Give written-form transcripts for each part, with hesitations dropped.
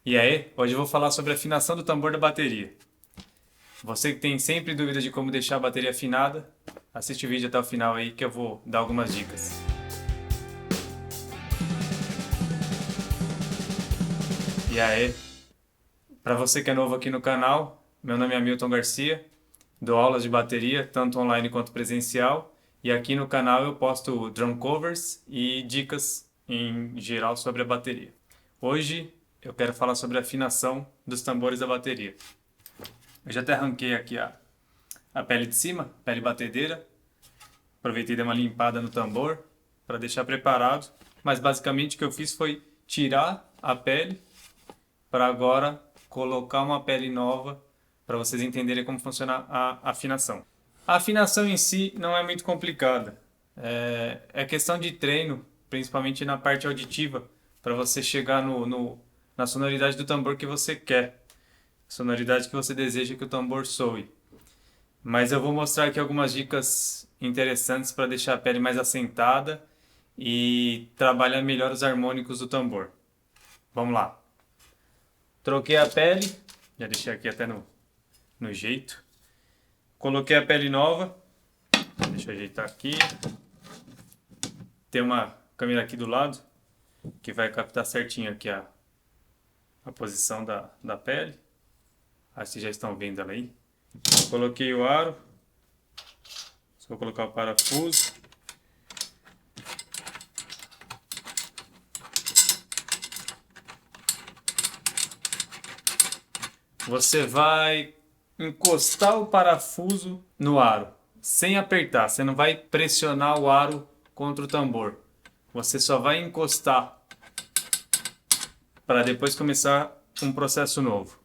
E aí, hoje eu vou falar sobre a afinação do tambor da bateria. Você que tem sempre dúvida de como deixar a bateria afinada, assiste o vídeo até o final aí que eu vou dar algumas dicas. E aí, para você que é novo aqui no canal, meu nome é Hamilton Garcia, dou aulas de bateria, tanto online quanto presencial, e aqui no canal eu posto drum covers e dicas em geral sobre a bateria. Hoje eu quero falar sobre a afinação dos tambores da bateria. Eu já até arranquei aqui a pele de cima, pele batedeira. Aproveitei e dei uma limpada no tambor para deixar preparado. Mas basicamente o que eu fiz foi tirar a pele para agora colocar uma pele nova para vocês entenderem como funciona a afinação. A afinação em si não é muito complicada. É questão de treino, principalmente na parte auditiva, para você chegar na sonoridade do tambor que você quer, sonoridade que você deseja que o tambor soe. Mas eu vou mostrar aqui algumas dicas interessantes para deixar a pele mais assentada e trabalhar melhor os harmônicos do tambor. Vamos lá. Troquei a pele, já deixei aqui até no jeito. Coloquei a pele nova, deixa eu ajeitar aqui. Tem uma câmera aqui do lado que vai captar certinho aqui a posição da pele. Acho que vocês já estão vendo ela aí. Coloquei o aro, só vou colocar o parafuso. Você vai encostar o parafuso no aro, sem apertar. Você não vai pressionar o aro contra o tambor. Você só vai encostar para depois começar um processo novo.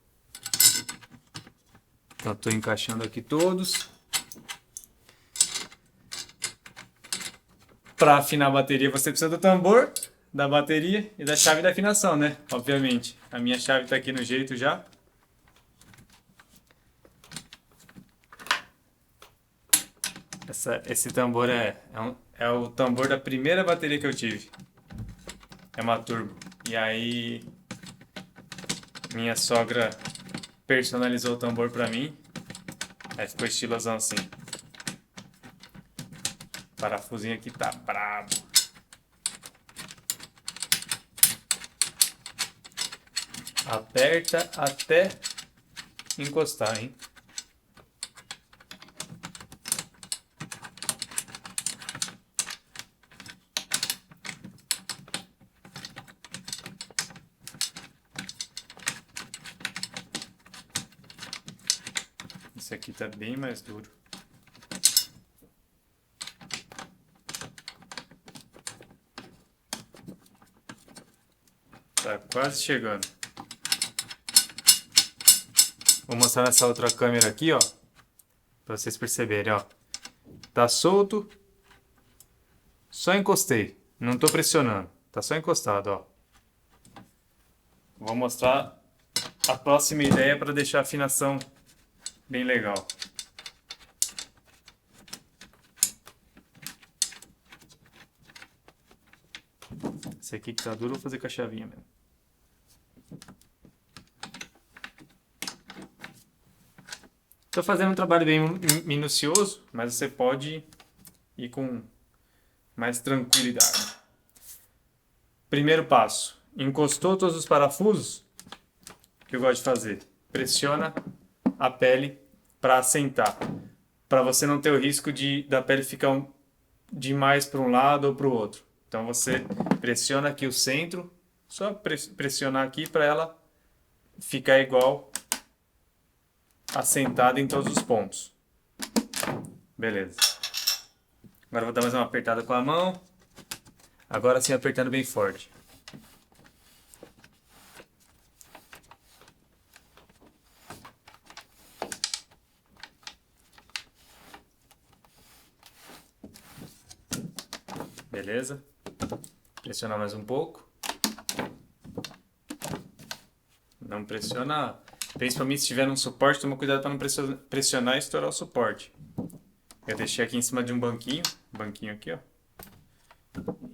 Então, estou encaixando aqui todos. Para afinar a bateria, você precisa do tambor, da bateria e da chave da afinação, né? Obviamente. A minha chave está aqui no jeito já. Esse tambor é o tambor da primeira bateria que eu tive. É uma turbo. E aí minha sogra personalizou o tambor pra mim. Aí ficou estilosão assim. O parafusinho aqui tá brabo. Aperta até encostar, hein? Esse aqui tá bem mais duro. Tá quase chegando. Vou mostrar nessa outra câmera aqui, ó. Pra vocês perceberem, ó. Tá solto. Só encostei. Não tô pressionando. Tá só encostado, ó. Vou mostrar a próxima ideia para deixar a afinação bem legal. Esse aqui que tá duro, vou fazer com a chavinha mesmo. Tô fazendo um trabalho bem minucioso, mas você pode ir com mais tranquilidade. Primeiro passo. Encostou todos os parafusos? O que eu gosto de fazer? Pressiona a pele para assentar. Para você não ter o risco da pele ficar demais para um lado ou para o outro. Então você pressiona aqui o centro, só pressionar aqui para ela ficar igual, assentada em todos os pontos. Beleza. Agora vou dar mais uma apertada com a mão. Agora sim apertando bem forte. Beleza? Pressionar mais um pouco. Não pressiona, principalmente se estiver num suporte, toma cuidado para não pressionar e estourar o suporte. Eu deixei aqui em cima de um banquinho aqui, ó.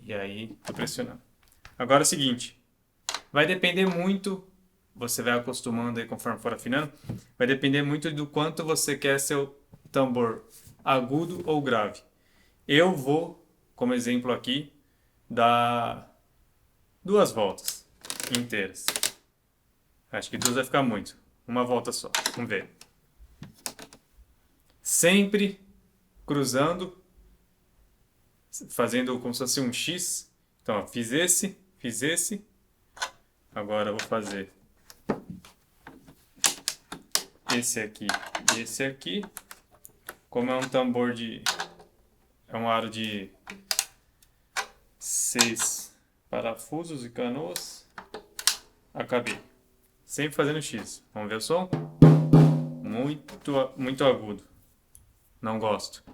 E aí, tô pressionando. Agora é o seguinte, vai depender muito você vai acostumando aí conforme for afinando, vai depender muito do quanto você quer seu tambor agudo ou grave. Eu vou, como exemplo aqui, dar 2 voltas inteiras. Acho que 2 vai ficar muito. Uma volta só. Vamos ver. Sempre cruzando, fazendo como se fosse um X. Então, ó, fiz esse. Agora eu vou fazer esse aqui e esse aqui. Como é um tambor de... é um aro de 6 parafusos e canoas. Acabei. Sempre fazendo X. Vamos ver o som? Muito agudo. Não gosto.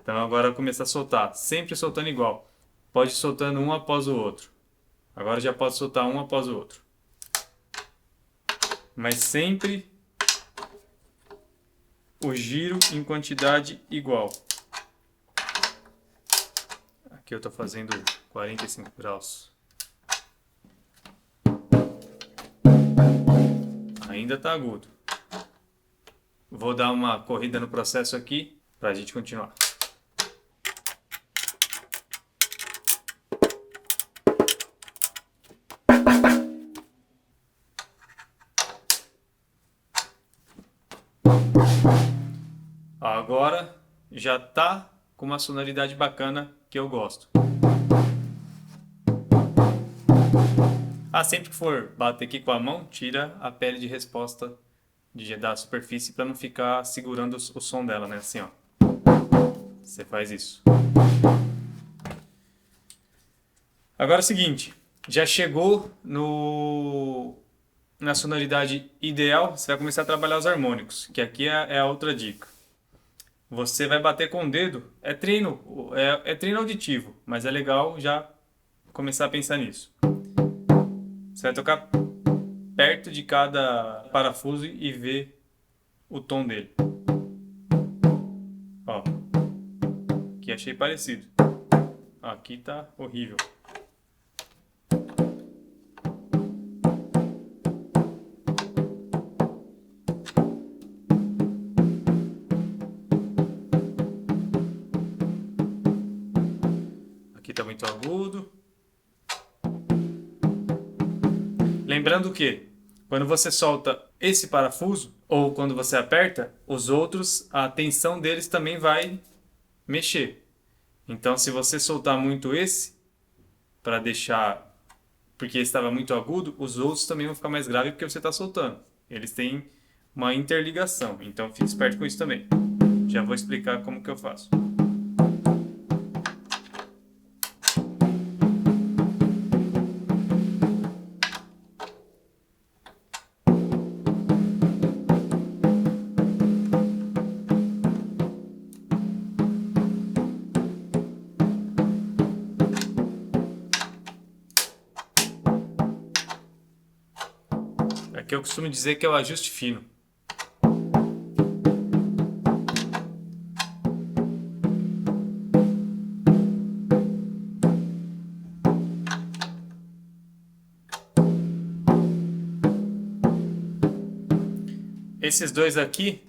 Então agora eu começo a soltar. Sempre soltando igual. Pode ir soltando um após o outro. Agora já pode soltar um após o outro. Mas sempre o giro em quantidade igual. Aqui eu estou fazendo 45 graus. Ainda está agudo. Vou dar uma corrida no processo aqui para a gente continuar. Agora já tá com uma sonoridade bacana que eu gosto. Sempre que for bater aqui com a mão, tira a pele de resposta da superfície para não ficar segurando o som dela, né? Assim, ó. Você faz isso. Agora é o seguinte, já chegou na sonoridade ideal, você vai começar a trabalhar os harmônicos, que aqui é a outra dica. Você vai bater com o dedo, é treino auditivo, mas é legal já começar a pensar nisso. Você vai tocar perto de cada parafuso e ver o tom dele. Ó, aqui achei parecido. Aqui tá horrível. Aqui tá muito agudo. Lembrando que quando você solta esse parafuso ou quando você aperta, os outros, a tensão deles também vai mexer. Então, se você soltar muito esse, para deixar, porque estava muito agudo, os outros também vão ficar mais graves porque você está soltando. Eles têm uma interligação, então fique esperto com isso também. Já vou explicar como que eu faço. Aqui eu costumo dizer que é o ajuste fino. Esses dois aqui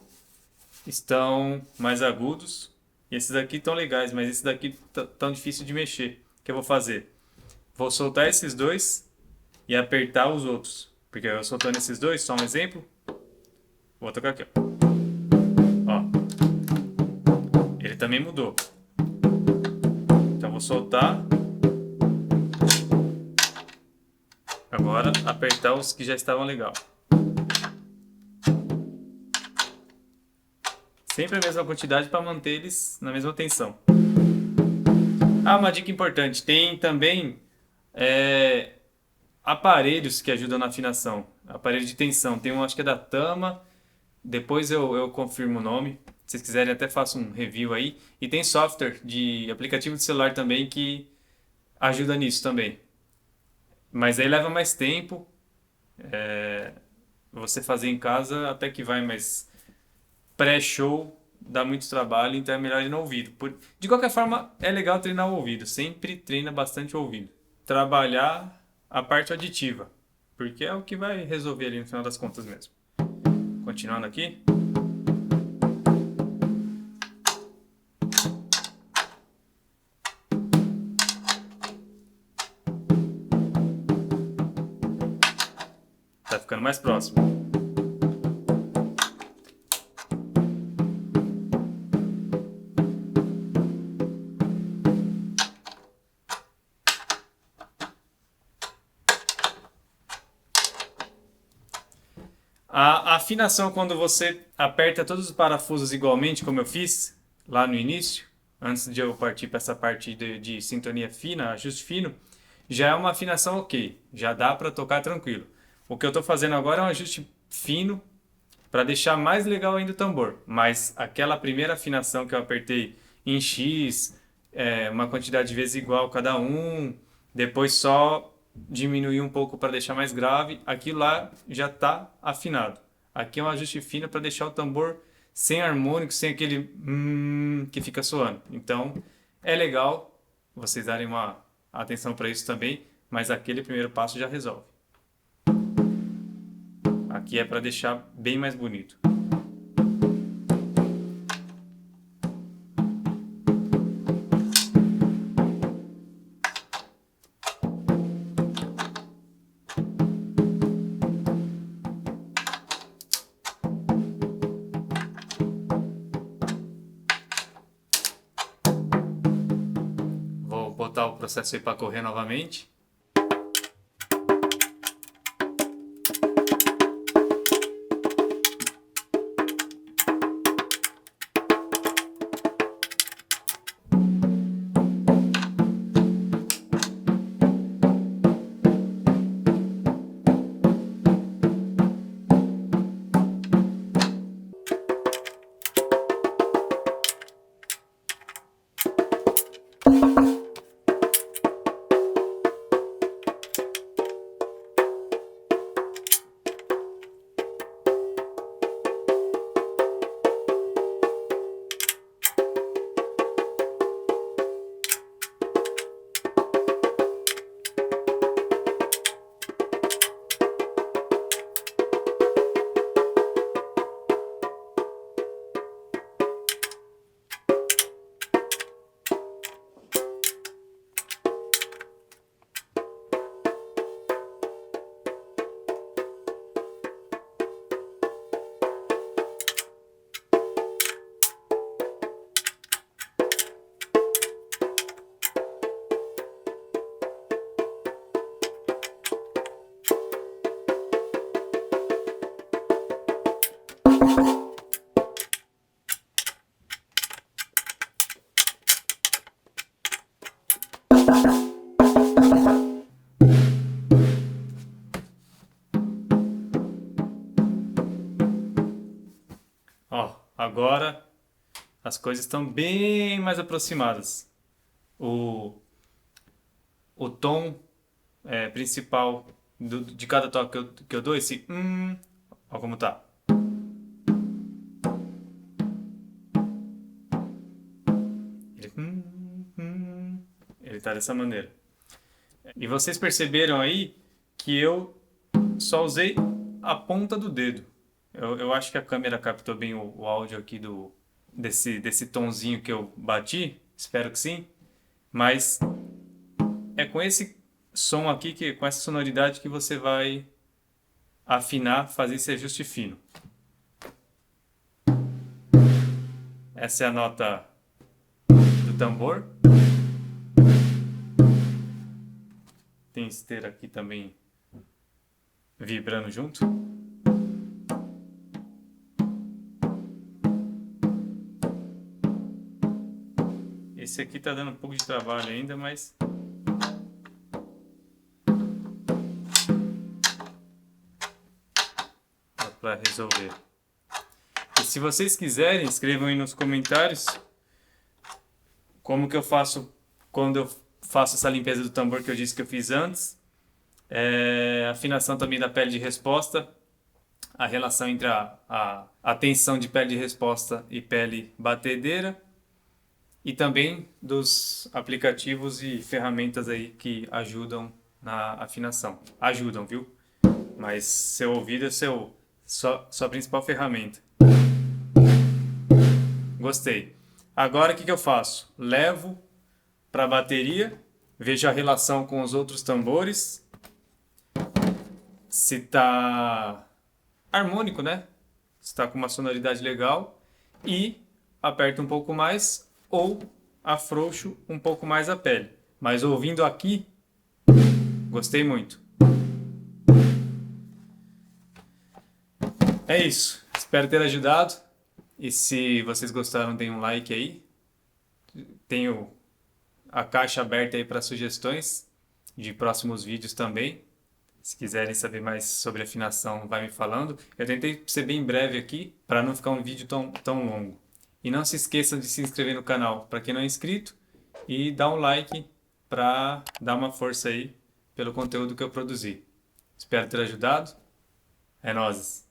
estão mais agudos e esses aqui estão legais, mas esses daqui tão difícil de mexer. O que eu vou fazer? Vou soltar esses dois e apertar os outros. Porque eu soltando esses dois, só um exemplo. Vou tocar aqui, ó. Ó. Ele também mudou. Então vou soltar. Agora apertar os que já estavam legal. Sempre a mesma quantidade para manter eles na mesma tensão. Uma dica importante. Tem também aparelhos que ajudam na afinação. Aparelho de tensão. Tem um, acho que é da Tama. Depois eu confirmo o nome. Se vocês quiserem, até faço um review aí. E tem software de aplicativo de celular também que ajuda nisso também. Mas aí leva mais tempo. Você fazer em casa até que vai, mas pré-show dá muito trabalho, então é melhor ir no ouvido. De qualquer forma, é legal treinar o ouvido. Sempre treina bastante o ouvido. Trabalhar a parte auditiva. porque é o que vai resolver ali no final das contas mesmo. Continuando aqui. Tá ficando mais próximo. A afinação, quando você aperta todos os parafusos igualmente, como eu fiz lá no início, antes de eu partir para essa parte de sintonia fina, ajuste fino, já é uma afinação ok, já dá para tocar tranquilo. O que eu estou fazendo agora é um ajuste fino para deixar mais legal ainda o tambor, mas aquela primeira afinação que eu apertei em X, uma quantidade de vezes igual cada um, depois só diminuir um pouco para deixar mais grave, aquilo lá já está afinado. Aqui é um ajuste fino para deixar o tambor sem harmônico, sem aquele que fica soando. Então é legal vocês darem uma atenção para isso também, mas aquele primeiro passo já resolve. Aqui é para deixar bem mais bonito. Vou botar o processo aí para correr novamente. Ó, agora as coisas estão bem mais aproximadas. O tom principal de cada toque que eu dou, esse ó como tá. Ele tá dessa maneira. E vocês perceberam aí que eu só usei a ponta do dedo. Eu acho que a câmera captou bem o áudio aqui desse tonzinho que eu bati. Espero que sim. Mas é com esse som aqui, com essa sonoridade que você vai afinar, fazer esse ajuste fino. Essa é a nota do tambor. Tem esteira aqui também vibrando junto. Esse aqui tá dando um pouco de trabalho ainda, mas dá para resolver. E se vocês quiserem, escrevam aí nos comentários como que eu faço quando eu faço essa limpeza do tambor que eu disse que eu fiz antes. Afinação também da pele de resposta, a relação entre a tensão de pele de resposta e pele batedeira, e também dos aplicativos e ferramentas aí que ajudam na afinação. Ajudam, viu? mas seu ouvido é sua principal ferramenta. Gostei. Agora o que eu faço? Levo para a bateria, vejo a relação com os outros tambores, se tá harmônico, né? Se tá com uma sonoridade legal, e aperto um pouco mais ou afrouxo um pouco mais a pele. Mas ouvindo aqui, gostei muito. É isso. Espero ter ajudado. E se vocês gostaram, deem um like aí. Tenho a caixa aberta aí para sugestões de próximos vídeos também. Se quiserem saber mais sobre afinação, vai me falando. Eu tentei ser bem breve aqui para não ficar um vídeo tão longo. E não se esqueçam de se inscrever no canal para quem não é inscrito e dar um like para dar uma força aí pelo conteúdo que eu produzi. Espero ter ajudado. É nóis!